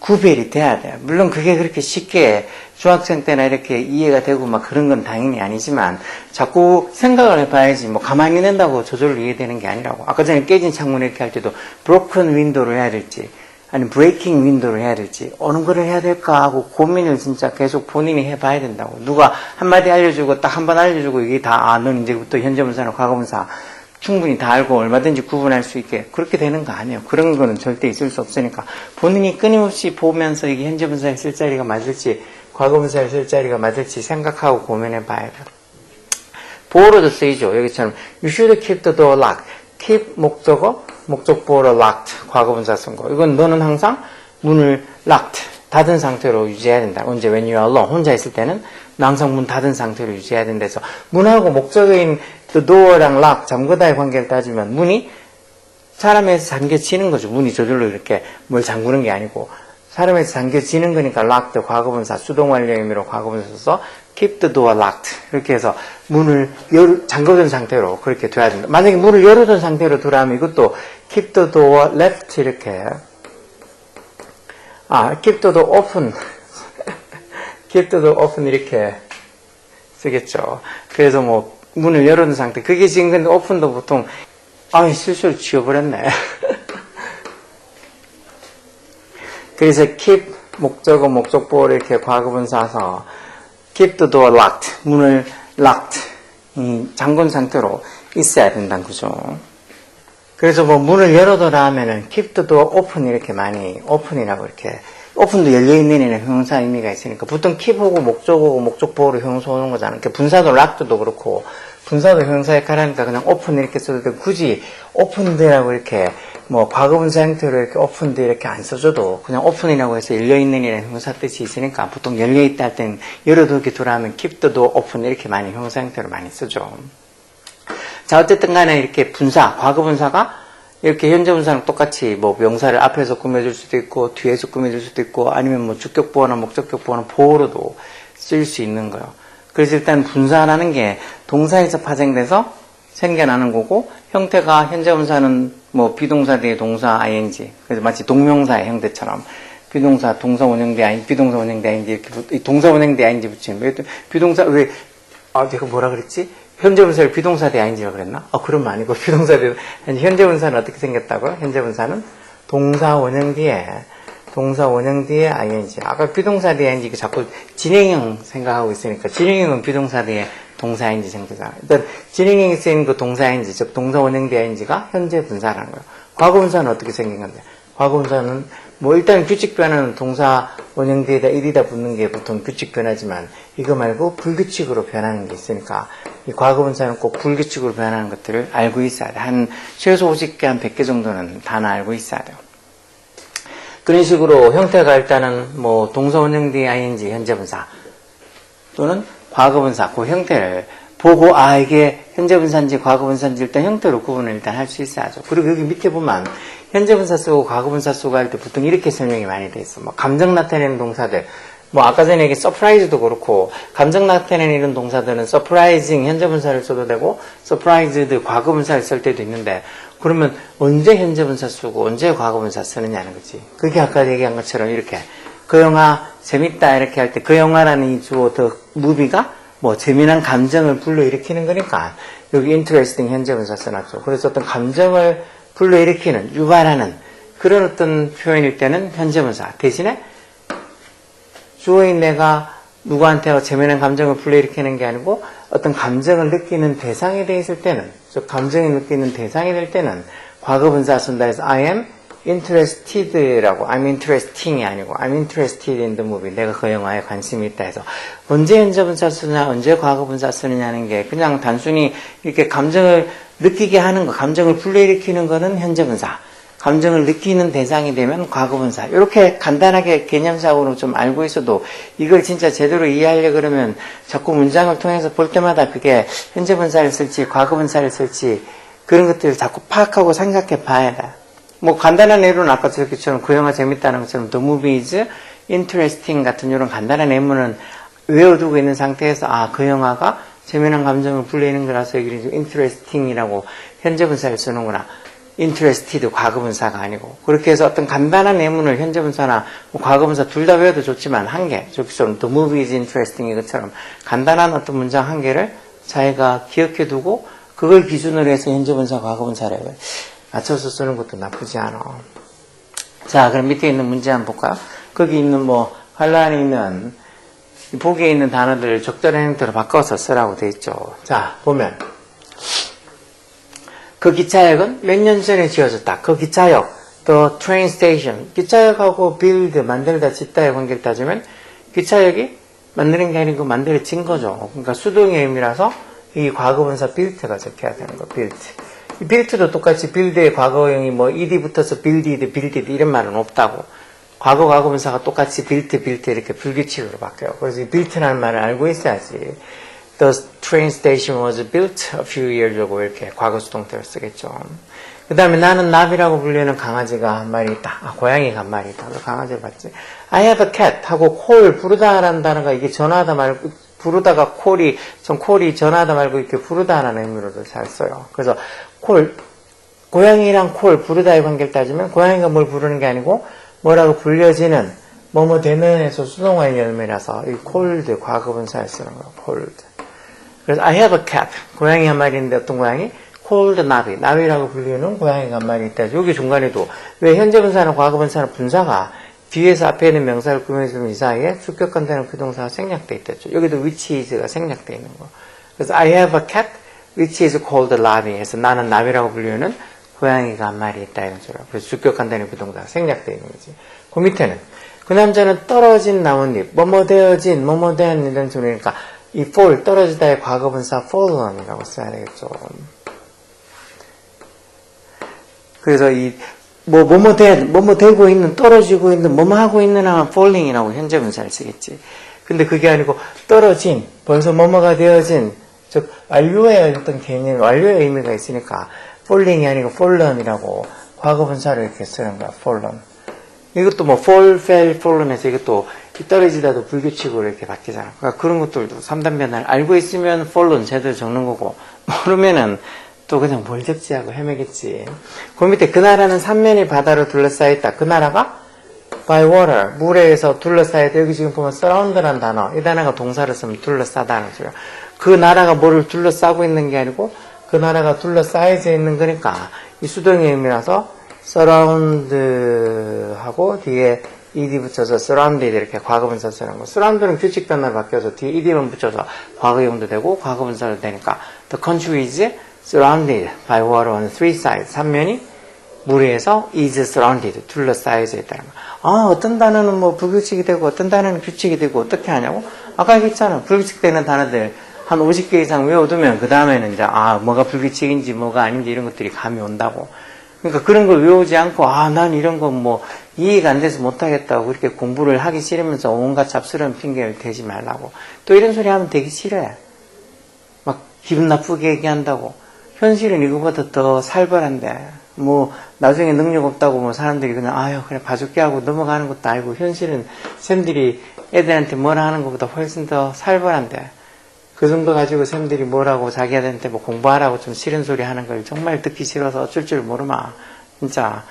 구별이 돼야 돼요. 물론 그게 그렇게 쉽게 중학생 때나 이렇게 이해가 되고 막 그런 건 당연히 아니지만 자꾸 생각을 해봐야지 뭐 가만히 낸다고 저절로 이해되는 게 아니라고. 아까 전에 깨진 창문 이렇게 할 때도 broken window를 해야 될지 아니면 breaking window를 해야 될지 어느 거를 해야 될까 하고 고민을 진짜 계속 본인이 해봐야 된다고. 누가 한마디 알려주고 딱 한 번 알려주고 이게 다 넌 이제부터 현재분사나 과거분사 충분히 다 알고 얼마든지 구분할 수 있게 그렇게 되는 거 아니에요. 그런 거는 절대 있을 수 없으니까 본인이 끊임없이 보면서 이게 현재 분사에 쓸 자리가 맞을지 과거 분사에 쓸 자리가 맞을지 생각하고 고민해 봐야 돼요. 보호로도 쓰이죠. 여기처럼 You should keep the door locked. keep 목적어, 목적 보호로 locked 과거 분사 쓴 거. 이건 너는 항상 문을 locked 닫은 상태로 유지해야 된다. 언제? When you are alone. 혼자 있을 때는 항상 문 닫은 상태로 유지해야 된다서 문하고 목적어인 the door랑 lock, 잠그다의 관계를 따지면 문이 사람에서 잠겨지는 거죠. 문이 저절로 이렇게 뭘 잠그는 게 아니고 사람에서 잠겨지는 거니까 locked 과거분사 수동완료 의미로 과거분사 써서 keep the door locked 이렇게 해서 문을 잠궈둔 상태로 그렇게 둬야 된다. 만약에 문을 열어둔 상태로 두라면 이것도 keep the door left 이렇게 keep the door open keep the door open 이렇게 쓰겠죠. 그래서 뭐 문을 열어둔 상태. 그게 지금 근데 오픈도 보통 실수로 지워버렸네. 그래서 keep 목적어 목적보호를 이렇게 과거분사해서 keep the door locked 문을 locked 잠근 상태로 있어야 된다는 거죠. 그래서 뭐 문을 열어둬라 하면은 keep the door open 이렇게 많이 open이라고 이렇게 오픈도 열려있는 이는 형용사 의미가 있으니까 보통 keep하고 목적어고 목적보호로 형용사 오는 거잖아. 이렇게 분사도 locked도 그렇고 분사도 형용사 역할하니까 그냥 open 이렇게 써도 되고 굳이 opened라고 이렇게 뭐 과거분사 형태로 이렇게 opened 이렇게 안 써줘도 그냥 open이라고 해서 열려있는 이라는 형사 뜻이 있으니까 보통 열려있다 할 때는 열어두기 돌아하면 keep the door open 이렇게 많이 형사 형태로 많이 쓰죠. 자, 어쨌든 간에 이렇게 분사, 과거분사가 이렇게 현재분사랑 똑같이 뭐 명사를 앞에서 꾸며줄 수도 있고 뒤에서 꾸며줄 수도 있고 아니면 뭐 주격보어나 목적격보어나 보어로도 쓸 수 있는 거예요. 그래서 일단 분사라는 게 동사에서 파생돼서 생겨나는 거고 형태가 현재분사는 뭐 비동사 뒤에 동사 ing 그래서 마치 동명사의 형태처럼 비동사 동사 원형 대 ing 비동사 원형 대 ing 이렇게 동사 원형 대 ing 붙이면 비동사 왜 내가 뭐라 그랬지? 현재분사를 비동사 대 ing라고 그랬나? 그러면 아니고 비동사 대 현재분사는 어떻게 생겼다고요? 현재분사는 동사 원형 뒤에 ing 아까 비동사 뒤에 ing 자꾸 진행형 생각하고 있으니까 진행형은 비동사 뒤에 동사 ing 생기잖아요. 일단 진행형에 쓰이는 그 동사 ing 즉 동사 원형 뒤에 ing가 현재분사라는 거예요. 과거분사는 어떻게 생긴 건데? 과거분사는 뭐 일단 규칙 변화는 동사 원형 뒤에다 1이다 붙는 게 보통 규칙 변화지만 이거 말고 불규칙으로 변하는 게 있으니까 이 과거분사는 꼭 불규칙으로 변하는 것들을 알고 있어야 돼. 한 최소 50개 한 100개 정도는 단어 알고 있어야 돼요. 그런 식으로 형태가 일단은 뭐 동사 원형 뒤에 ing 현재분사 또는 과거분사 그 형태를 보고 이게 현재분사인지 과거분사인지 일단 형태로 구분을 일단 할 수 있어야죠. 그리고 여기 밑에 보면 현재분사 쓰고 과거분사 쓰고 할 때 보통 이렇게 설명이 많이 돼 있어. 뭐 감정 나타내는 동사들 뭐 아까 전에 얘기 surprise도 그렇고 감정 나타내는 이런 동사들은 surprising 현재분사를 써도 되고 surprised 과거분사를 쓸 때도 있는데 그러면 언제 현재분사 쓰고 언제 과거분사 쓰느냐는 거지. 그게 아까 얘기한 것처럼 이렇게 그 영화 재밌다 이렇게 할 때 그 영화라는 이 주어 더 무비가 뭐 재미난 감정을 불러일으키는 거니까 여기 interesting 현재분사 써놨죠. 그래서 어떤 감정을 불러일으키는 유발하는 그런 어떤 표현일 때는 현재분사 대신에 주어인 내가 누구한테 재미난 감정을 불러일으키는 게 아니고 어떤 감정을 느끼는 대상이 돼 있을 때는 즉 감정이 느끼는 대상이 될 때는 과거분사 쓴다 해서 I am interested라고 I'm interesting이 아니고 I'm interested in the movie 내가 그 영화에 관심이 있다 해서 언제 현재분사 쓰냐 언제 과거분사 쓰느냐는 게 그냥 단순히 이렇게 감정을 느끼게 하는 거 감정을 불러일으키는 거는 현재분사 감정을 느끼는 대상이 되면 과거분사 이렇게 간단하게 개념상으로 좀 알고 있어도 이걸 진짜 제대로 이해하려고 그러면 자꾸 문장을 통해서 볼 때마다 그게 현재분사를 쓸지 과거분사를 쓸지 그런 것들을 자꾸 파악하고 생각해 봐야 돼. 뭐 간단한 예로는 아까 저렇게처럼 그 영화 재밌다는 것처럼 The movie is interesting 같은 이런 간단한 예문은 외워두고 있는 상태에서 그 영화가 재미난 감정을 불리는 거라서 여기 interesting이라고 현재분사를 쓰는구나. interested 과거분사가 아니고 그렇게 해서 어떤 간단한 예문을 현재분사나 뭐 과거분사 둘 다 외워도 좋지만 한 개, 저기처럼 The movie is interesting 이것처럼 간단한 어떤 문장 한 개를 자기가 기억해 두고 그걸 기준으로 해서 현재분사, 과거분사를 맞춰서 쓰는 것도 나쁘지 않아. 자, 그럼 밑에 있는 문제 한번 볼까요? 거기 있는 뭐 활란에 있는 보기에 있는 단어들을 적절한 형태로 바꿔서 쓰라고 돼 있죠. 자, 보면 그 기차역은 몇 년 전에 지어졌다. 그 기차역, the train station. 기차역하고 build, 만들다, 짓다의 관계를 따지면 기차역이 만드는 게 아니고 만들어진 거죠. 그러니까 수동의 의미라서 이 과거분사 built가 적혀야 되는 거, built. 이 built도 똑같이 build의 과거형이 뭐 ed이 붙어서 builded, builded 이런 말은 없다고. 과거분사가 똑같이 built 이렇게 불규칙으로 바뀌어요. 그래서 이 built라는 말을 알고 있어야지. The train station was built a few years ago 이렇게 과거 수동태를 쓰겠죠. 그 다음에 나는 나비라고 불리는 강아지가 한 마리 있다. 고양이가 한 마리 있다. 너 강아지를 봤지? I have a cat 하고 call 부르다라는 단어가 이게 전화하다 말고 부르다가 콜이 전화하다 말고 이렇게 부르다라는 의미로도 잘 써요. 그래서 call 고양이랑 call 부르다의 관계를 따지면 고양이가 뭘 부르는 게 아니고 뭐라고 불려지는 뭐뭐 되는에서 수동어의 열매라서 이 called 과거분사에 쓰는 거예요. called. 그래서 I have a cat. 고양이 한 마리 있는데 어떤 고양이? called 나비. 나비라고 불리는 고양이가 한 마리 있다. 여기 중간에도 왜 현재분사나 과거분사나 분사가 뒤에서 앞에 있는 명사를 꾸며주면 이 사이에 주격관되는 비동사가 생략돼 있다죠. 여기도 which is가 생략돼 있는 거. 그래서 I have a cat which is called 나비. 해서 나는 나비라고 불리는 고양이가 한 마리 있다. 이런 식으로. 그래서 주격관되는 비동사가 생략돼 있는 거지. 그 밑에는 그 남자는 떨어진 나뭇잎. 뭐뭐 되어진, 뭐뭐 된 이런 소리니까 이 fall, 떨어지다의 과거분사 fallen이라고 써야 되겠죠. 그래서 이 뭐뭐 되고 있는, 떨어지고 있는, 뭐뭐 하고 있는 하면 falling이라고 현재 분사를 쓰겠지. 근데 그게 아니고 떨어진, 벌써 뭐뭐가 되어진, 즉 완료의 어떤 개념, 완료의 의미가 있으니까 falling이 아니고 fallen이라고 과거 분사를 이렇게 쓰는 거야. fallen. 이것도 뭐 fall, fell, fallen에서 이것도 떨어지다도 불규칙으로 이렇게 바뀌잖아. 그러니까 그런 것들도 3단 변화를 알고 있으면 fallen 제대로 적는 거고, 모르면은 또 그냥 뭘 적지 하고 헤매겠지. 그 밑에 그 나라는 삼면이 바다로 둘러싸여있다. 그 나라가 by water, 물에 의해서 둘러싸여있다. 여기 지금 보면 surround라는 단어, 이 단어가 동사를 쓰면 둘러싸다는 소리야. 그 나라가 뭐를 둘러싸고 있는 게 아니고 그 나라가 둘러싸여져 있는 거니까 이 수동의 의미라서 surround 하고 뒤에 ed 붙여서 surrounded 이렇게 과거분사 쓰는 거. surround는 규칙 단어로 바뀌어서 뒤에 ed만 붙여서 과거형도 되고 과거분사도 되니까 the country is surrounded by water on three sides. 삼면이 물에 의해서 is surrounded 둘러싸여져 있다는 거. 아, 어떤 단어는 뭐 불규칙이 되고 어떤 단어는 규칙이 되고 어떻게 하냐고? 아까 얘기했잖아. 불규칙되는 단어들 한 50개 이상 외워두면 그 다음에는 이제 뭐가 불규칙인지 뭐가 아닌지 이런 것들이 감이 온다고. 그러니까 그런 걸 외우지 않고 난 이런 거 뭐 이해가 안 돼서 못하겠다고 그렇게 공부를 하기 싫으면서 온갖 잡스러운 핑계를 대지 말라고. 또 이런 소리 하면 되게 싫어해. 막 기분 나쁘게 얘기한다고. 현실은 이거보다 더 살벌한데 뭐 나중에 능력 없다고 뭐 사람들이 그냥 그래 봐줄게 하고 넘어가는 것도 알고 현실은 쌤들이 애들한테 뭐라 하는 것보다 훨씬 더 살벌한데 그 정도 가지고 쌤들이 뭐라고 자기한테 뭐 공부하라고 좀 싫은 소리 하는 걸 정말 듣기 싫어서 어쩔 줄 모르마. 진짜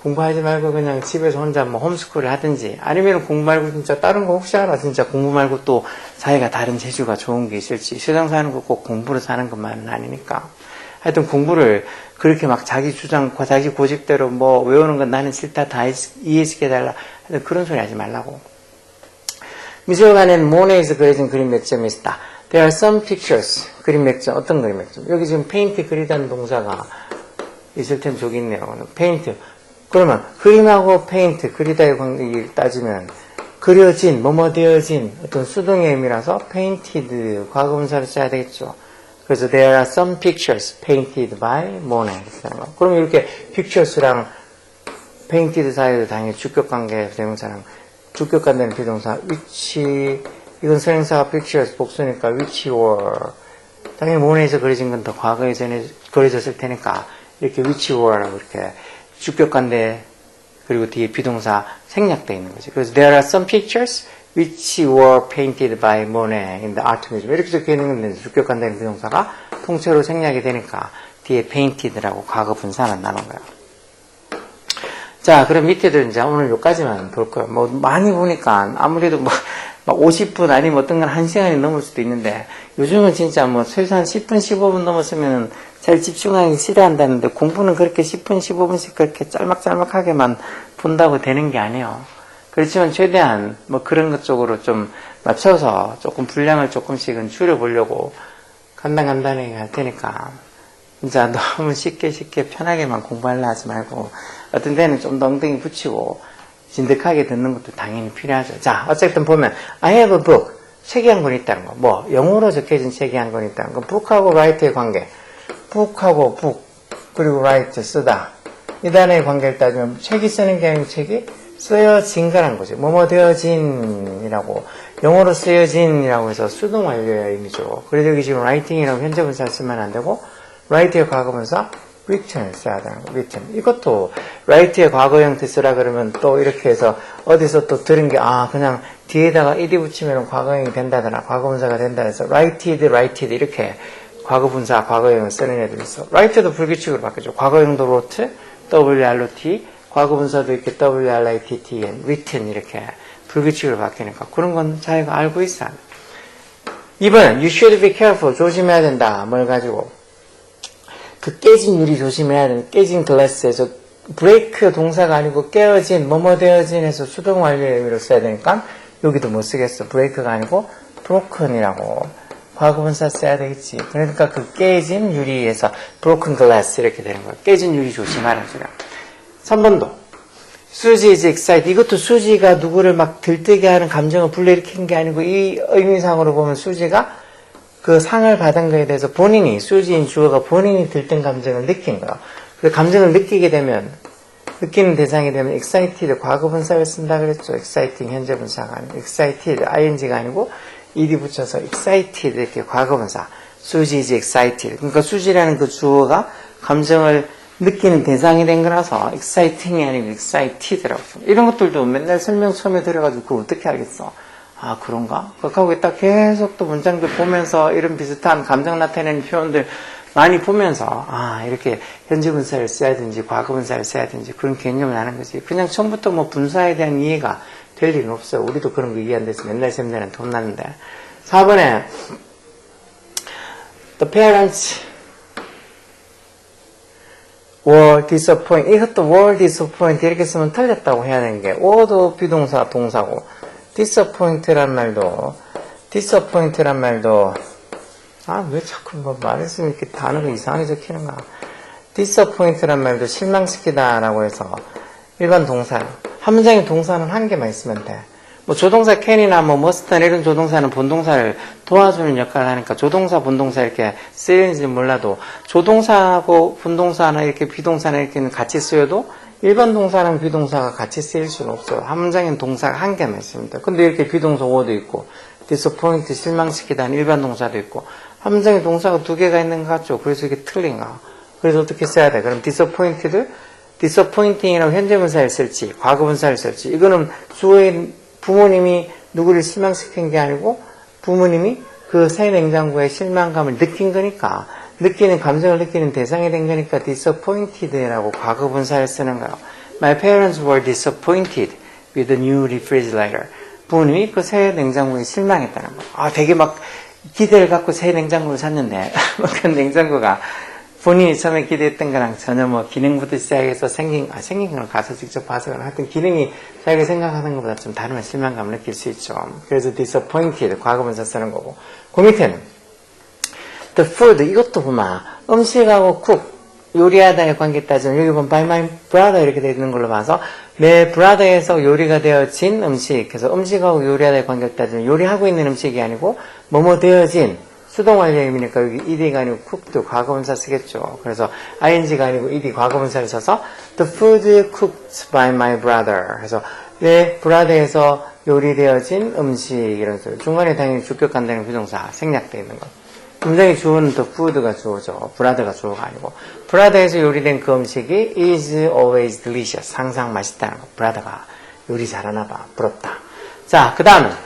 공부하지 말고 그냥 집에서 혼자 뭐 홈스쿨을 하든지 아니면 공부 말고 진짜 다른 거 혹시 알아? 진짜 공부 말고 또 자기가 다른 재주가 좋은 게 있을지. 세상 사는 거 꼭 공부로 사는 것만은 아니니까. 하여튼 공부를 그렇게 막 자기 주장, 자기 고집대로 뭐 외우는 건 나는 싫다 다 이해시켜달라. 하여튼 그런 소리 하지 말라고. 미술관에는 모네에서 그려진 그림 몇 점이 있다. There are some pictures. 그림 몇 점. 어떤 그림 몇 점? 여기 지금 페인트 그리다는 동사가 있을 텐데 저기 있네요. 페인트. 그러면 그림하고 페인트, 그리다의 관계를 따지면 그려진, 뭐뭐 되어진 어떤 수동의 의미라서 painted 과거분사를 써야 되겠죠. 그래서 there are some pictures painted by Monet. 그러면 이렇게 pictures랑 painted 사이에도 당연히 주격관계 대명사랑 주격관계는 비동사 which 이건 선행사가 pictures 복수니까 which were 당연히 Monet에서 그려진 건 더 과거에 전에 그려졌을 테니까 이렇게 which were라고 이렇게 주격관계 그리고 뒤에 비동사 생략되어 있는 거지. 그래서 there are some pictures which were painted by Monet in the art museum. 이렇게 적혀 있는 건데 주격관계는 비동사가 통째로 생략이 되니까 뒤에 painted라고 과거 분사만 나눈 거야. 자, 그럼 밑에도 이제 오늘 여기까지만 볼 거예요. 뭐 많이 보니까 아무래도 막 50분 아니면 어떤 건 1시간이 넘을 수도 있는데 요즘은 진짜 뭐 최소한 10분, 15분 넘었으면 잘 집중하기 싫어한다는데 공부는 그렇게 10분, 15분씩 그렇게 짤막짤막하게만 본다고 되는 게 아니에요. 그렇지만 최대한 뭐 그런 것 쪽으로 좀 맞춰서 조금 분량을 조금씩은 줄여보려고 간단하게 할 테니까 진짜 너무 쉽게 편하게만 공부하려 하지 말고 어떤 데는 좀 더 엉덩이 붙이고 진득하게 듣는 것도 당연히 필요하죠. 자, 어쨌든 보면 I have a book. 책이 한 권 있다는 거. 뭐 영어로 적혀진 책이 한 권 있다는 거. book하고 write의 관계. book하고 book 그리고 write 쓰다. 이 단어의 관계를 따지면 책이 쓰는 게 아니고 책이 쓰여진 거란 거죠. 뭐뭐 되어진이라고 영어로 쓰여진이라고 해서 수동 완료의 의미죠. 그래서 여기 지금 writing이라고 현재 분사 쓰면 안 되고 write의 과거분사 written을 써야 되는 거. written. 이것도 write의 과거 형태 쓰라 그러면 또 이렇게 해서 어디서 또 들은 게 그냥 뒤에다가 ed 붙이면 과거형이 된다더라. 과거분사가 된다 해서 writed 이렇게 과거분사 과거형을 쓰는 애들 있어. write도 불규칙으로 바뀌죠. 과거형도 wrote, wrote, 과거분사도 이렇게 writt, written 이렇게 불규칙으로 바뀌니까 그런 건 자기가 알고 있어. 2번 you should be careful. 조심해야 된다. 뭘 가지고 그 깨진 유리 조심해야 되는 깨진 글라스에서 break 동사가 아니고 깨어진 뭐뭐 되어진 해서 수동 완료의 의미로 써야 되니까 여기도 못 쓰겠어. break가 아니고 broken이라고 과거분사 써야 되겠지. 그러니까 그 깨진 유리에서 broken glass 이렇게 되는 거야. 깨진 유리 조심하라는 소리야. 3번도 수지 is excited. 이것도 수지가 누구를 막 들뜨게 하는 감정을 불러일으키는 게 아니고 이 의미상으로 보면 수지가 그 상을 받은 거에 대해서 본인이 수지인 주어가 본인이 들뜬 감정을 느낀 거야. 그 감정을 느끼게 되면 느끼는 대상이 되면 excited 과거분사를 쓴다 그랬죠. exciting 현재 분사가 아니고 excited ing가 아니고 ed 붙여서 excited 이렇게 과거분사. 수지 is excited. 그러니까 수지라는 그 주어가 감정을 느끼는 대상이 된 거라서 exciting이 아니고 excited라고 씁니다. 이런 것들도 맨날 설명 처음에 들어가지고 그걸 어떻게 알겠어? 아 그런가? 그렇게 하고 딱 계속 또 문장들 보면서 이런 비슷한 감정 나타내는 표현들 많이 보면서 아 이렇게 현재 분사를 써야 되는지 과거 분사를 써야 되는지 그런 개념을 아는 거지. 그냥 처음부터 뭐 분사에 대한 이해가 될 일은 없어요. 우리도 그런 거 이해 안 돼서 맨날 쌤들한테 혼나는데. 4번에 The parents were disappointed. 이것도 were disappointed 이렇게 쓰면 틀렸다고 해야 되는 게 were도 비동사 동사고 disappoint란 말도 아 왜 자꾸 뭐 말했으면 이렇게 단어가 이상하게 적히는가. disappoint란 말도 실망시키다 라고 해서 일반 동사예요. 한 문장에 동사는 한 개만 있으면 돼. 뭐 조동사 can이나 뭐 must나 이런 조동사는 본동사를 도와주는 역할을 하니까 조동사 본동사 이렇게 쓰이는지 몰라도 조동사하고 본동사나 이렇게 비동사나 이렇게 같이 쓰여도 일반 동사랑 비동사가 같이 쓰일 수는 없어요. 한 문장엔 동사가 한 개만 있습니다. 근데 이렇게 비동사 word도 있고 disappoint 실망시키다는 일반 동사도 있고 한 문장에 동사가 두 개가 있는 것 같죠. 그래서 이게 틀린가. 그래서 어떻게 써야 돼? 그럼 disappointing이라고 현재 분사를 쓸지 과거 분사를 쓸지 이거는 주어인 부모님이 누구를 실망시킨 게 아니고 부모님이 그 새 냉장고에 실망감을 느낀 거니까 느끼는 감정을 느끼는 대상이 된 거니까 disappointed라고 과거 분사를 쓰는 거예요. My parents were disappointed with the new refrigerator. 부모님이 그 새 냉장고에 실망했다는 거예요. 아, 되게 막 기대를 갖고 새 냉장고를 샀는데 그 냉장고가 본인이 처음에 기대했던 거랑 전혀 뭐 기능부터 시작해서 생긴 걸 가서 직접 봐서 하여튼 기능이 자기가 생각하는 것보다 좀 다르면 실망감을 느낄 수 있죠. 그래서 disappointed 과거분사 쓰는 거고. 그 밑에는 the food 이것도 보면 음식하고 cook 요리하다의 관계 따지면 여기 보면 by my brother 이렇게 되어 있는 걸로 봐서 내 brother에서 요리가 되어진 음식 그래서 음식하고 요리하다의 관계 따지면 요리하고 있는 음식이 아니고 뭐뭐 되어진 수동완료임이니까 여기 ed가 아니고 cooked 과거분사 쓰겠죠. 그래서 ing가 아니고 ed 과거분사를 써서 the food cooked by my brother. 그래서 내 brother에서 요리되어진 음식 이런 소리. 중간에 당연히 주격간다는 비동사 생략되어 있는 것. 문장의 주어는 the food가 주어죠. brother가 주어가 아니고 brother에서 요리된 그 음식이 is always delicious. 항상 맛있다는 거. brother가 요리 잘하나 봐. 부럽다. 자, 그 다음은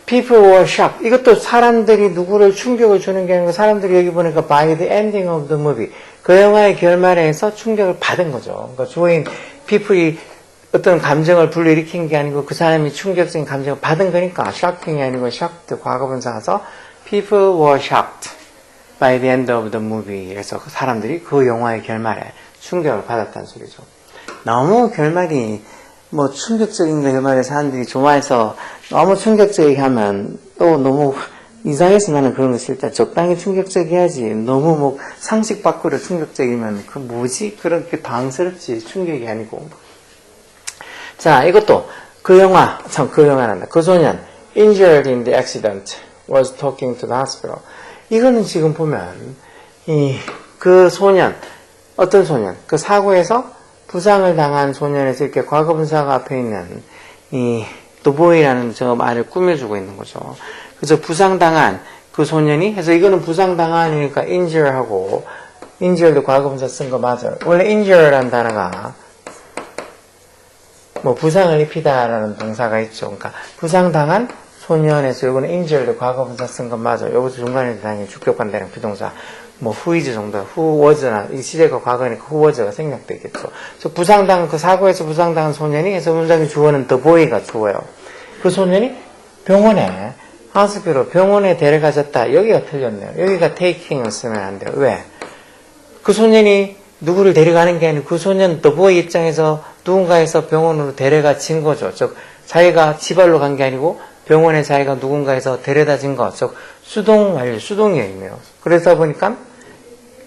People were shocked. 이것도 사람들이 누구를 충격을 주는 게 아니고 사람들이 여기 보니까 by the ending of the movie. 그 영화의 결말에서 충격을 받은 거죠. 그러니까 주어인 people이 어떤 감정을 불러일으킨 게 아니고 그 사람이 충격적인 감정을 받은 거니까 shocking이 아니고 shocked 과거분사가서 people were shocked by the end of the movie. 그래서 그 사람들이 그 영화의 결말에 충격을 받았다는 소리죠. 너무 결말이 뭐 충격적인 결말에 사람들이 좋아해서 너무 충격적이게 하면 또 너무 이상해서 나는 그런 거 싫다. 적당히 충격적이어야지. 너무 뭐 상식 밖으로 충격적이면 그 뭐지? 그렇게 당황스럽지. 충격이 아니고. 자, 이것도 그 영화란다. 그 소년 injured in the accident was talking to the hospital. 이거는 지금 보면 그 소년 어떤 소년? 그 사고에서 부상을 당한 소년에서 이렇게 과거분사가 앞에 있는 the boy라는 저 말을 꾸며주고 있는 거죠. 그래서 부상당한 그 소년이 해서 이거는 부상당한이니까 injure하고 injured도 과거분사 쓴 거 맞아요. 원래 injure라는 단어가 뭐 부상을 입히다라는 동사가 있죠. 그러니까 부상당한 소년에서 이거는 injured 과거분사 쓴 건 맞아요. 여기서 중간에 당연히 주격반대랑 비동사 뭐 who is 정도, who was나 이 시제가 과거니까 who was가 생략되겠죠. 그래서 부상당한 그 사고에서 부상당한 소년이 해서 문장의 주어는 the boy가 주어요. 그 소년이 병원에 병원에 데려가졌다. 여기가 틀렸네요. 여기가 taking을 쓰면 안 돼요. 왜? 그 소년이 누구를 데려가는 게 아니고 그 소년 the boy 입장에서 누군가에서 병원으로 데려가진 거죠. 즉 자기가 지발로 간 게 아니고 병원에 자기가 누군가에서 데려다 진 거. 즉 수동완료, 수동이에요. 그래서 보니까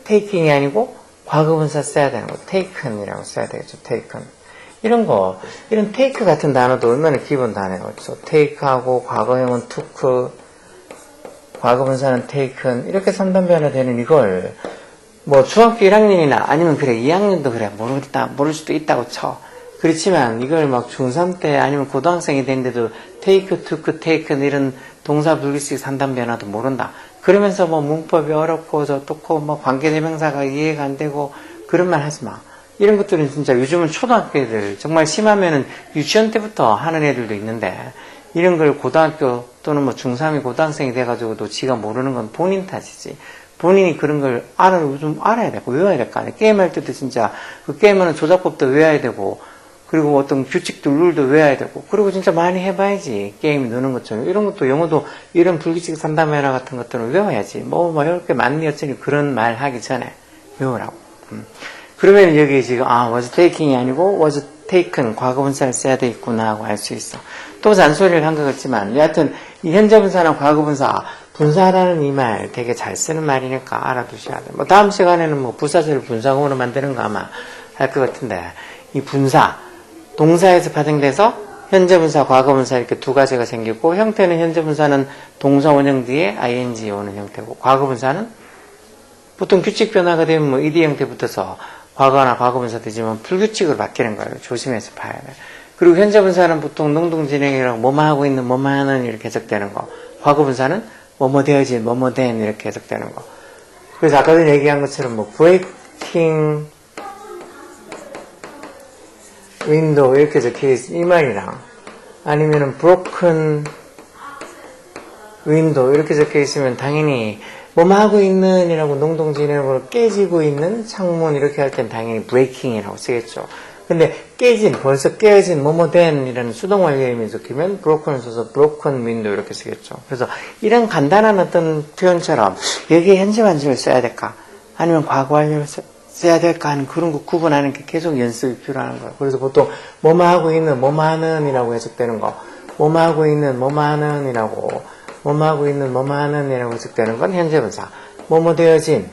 taking이 아니고 과거분사 써야 되는 거. taken이라고 써야 되겠죠. taken. 이런 take 같은 단어도 얼마나 기본 단어예요. 그렇죠? take하고 과거형은 took, 과거분사는 taken 이렇게 3단 변화되는 이걸 뭐 중학교 1학년이나 아니면 그래 2학년도 그래 모를 수도 있다고 쳐. 그렇지만 이걸 막 중3 때 아니면 고등학생이 됐는데도 take, took, taken 이런 동사 불규칙 산단 변화도 모른다. 그러면서 뭐 문법이 어렵고 저떻고 뭐 관계대명사가 이해가 안 되고 그런 말 하지 마. 이런 것들은 진짜 요즘은 초등학교 애들 정말 심하면은 유치원 때부터 하는 애들도 있는데 이런 걸 고등학교 또는 뭐 중3이 고등학생이 돼가지고도 지가 모르는 건 본인 탓이지. 본인이 그런 걸 좀 알아야 되고 외워야 될 거 아니야. 게임할 때도 진짜 그 게임하는 조작법도 외워야 되고 그리고 어떤 규칙도 룰도 외워야 되고 그리고 진짜 많이 해봐야지. 게임 노는 것처럼 이런 것도 영어도 이런 불규칙 산다메라 같은 것들은 외워야지. 뭐 이렇게 많니 어쩌니 그런 말 하기 전에 외우라고. 그러면 여기 지금 was taking이 아니고 was taken 과거분사를 써야 되겠구나 하고 알 수 있어. 또 잔소리를 한 것 같지만 여하튼 이 현재분사나 과거분사 분사라는 이 말 되게 잘 쓰는 말이니까 알아두셔야 돼. 뭐 다음 시간에는 뭐 부사절을 분사공으로 만드는 거 아마 할 것 같은데 이 분사 동사에서 파생돼서 현재분사, 과거분사 이렇게 두 가지가 생기고 형태는 현재분사는 동사 원형 뒤에 ing 오는 형태고 과거분사는 보통 규칙 변화가 되면 뭐 ed 형태 붙어서 과거나 과거분사 되지만 불규칙으로 바뀌는 거예요. 조심해서 봐야 돼. 그리고 현재분사는 보통 능동진행이라고 뭐뭐 하고 있는 뭐뭐 하는 이렇게 해석되는 거. 과거분사는 뭐뭐 되어진 뭐뭐 된 이렇게 해석되는 거. 그래서 아까 전에 얘기한 것처럼 뭐 breaking window 이렇게 적혀있어 이 말이랑 아니면은 broken window 이렇게 적혀있으면 당연히 뭐뭐 하고 있는 이라고 능동진행으로 깨지고 있는 창문 이렇게 할 땐 당연히 breaking이라고 쓰겠죠. 근데 벌써 깨진 뭐뭐 된 이런 수동 완료음이 적히면 broken을 써서 broken window 이렇게 쓰겠죠. 그래서 이런 간단한 어떤 표현처럼 여기에 현재 완료를 써야 될까 아니면 과거 완료를 써야 될까 하는 그런 거 구분하는 게 계속 연습이 필요한 거예요. 그래서 보통 뭐뭐 하고 있는 뭐뭐 하는 이라고 해석되는 거 뭐뭐 하고 있는 뭐뭐 하는 이라고 뭐뭐 하고 있는 뭐뭐 하는 이라고 해석되는 건 현재분사 뭐뭐 되어진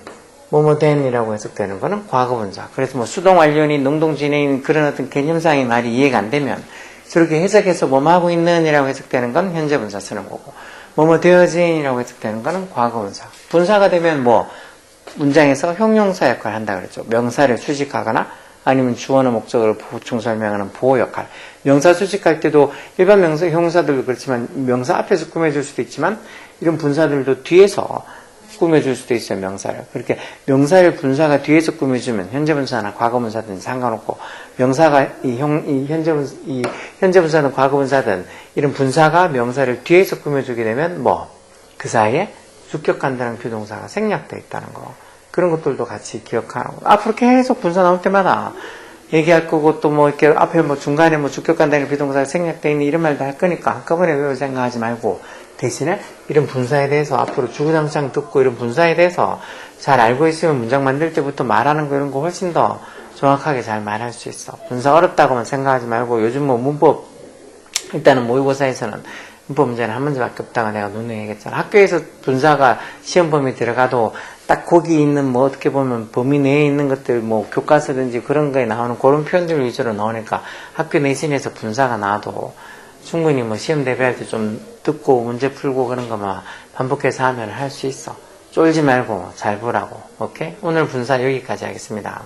뭐뭐 된이라고 해석되는 거는 과거분사. 그래서 뭐 수동 완료니 능동진행 그런 어떤 개념상의 말이 이해가 안 되면 저렇게 해석해서 뭐뭐 하고 있는이라고 해석되는 건 현재분사 쓰는 거고 뭐뭐 되어진이라고 해석되는 거는 과거분사. 분사가 되면 뭐 문장에서 형용사 역할을 한다 그랬죠. 명사를 수식하거나 아니면 주어나 목적어를 보충 설명하는 보호 역할. 명사 수식할 때도 일반 명사 형용사들도 그렇지만 명사 앞에서 꾸며줄 수도 있지만 이런 분사들도 뒤에서 꾸며줄 수도 있어요, 명사를. 그렇게 명사를 분사가 뒤에서 꾸며주면 현재분사나 과거분사든 상관없고 명사가 현재분사든 과거분사든 이런 분사가 명사를 뒤에서 꾸며주게 되면 뭐 그 사이에 주격간다는 비동사가 생략되어 있다는 거. 그런 것들도 같이 기억하고 앞으로 계속 분사 나올 때마다 얘기할 거고 또 뭐 이렇게 앞에 뭐 중간에 뭐 주격간다는 비동사가 생략되어 있는 이런 말도 할 거니까 한꺼번에 외울 생각하지 말고 대신에 이런 분사에 대해서 앞으로 주구장창 듣고 이런 분사에 대해서 잘 알고 있으면 문장 만들 때부터 말하는 거 이런 거 훨씬 더 정확하게 잘 말할 수 있어. 분사 어렵다고만 생각하지 말고 요즘 뭐 문법 일단은 모의고사에서는 문법 문제는 한 문제밖에 없다가 내가 눈에 얘기했잖아. 학교에서 분사가 시험 범위 들어가도 딱 거기 있는 뭐 어떻게 보면 범위 내에 있는 것들 뭐 교과서든지 그런 거에 나오는 그런 표현들 위주로 나오니까 학교 내신에서 분사가 나와도 충분히 뭐 시험 대비할 때 좀 듣고 문제 풀고 그런 거만 반복해서 하면 할 수 있어. 쫄지 말고 잘 보라고. 오케이? 오늘 분사 여기까지 하겠습니다.